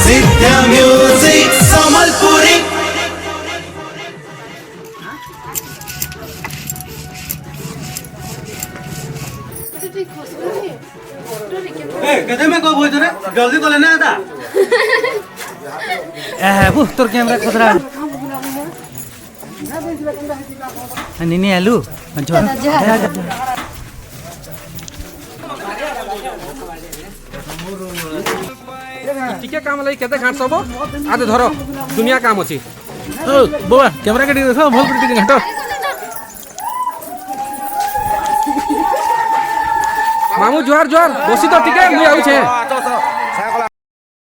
सिद्ध म्यूजिक संबलपुरी कहते मैं को बोल रे जल्दी तो लेना था बु तोर कैमरा खुदरा निनी आलू टिके काम लई केते घाट सब आदे धरो दुनिया काम अछि ओ बाबा कैमरा काटी देखो भल कर टिके घाट मामू जोहार जोहार बसी तो टिके मुई आउ छे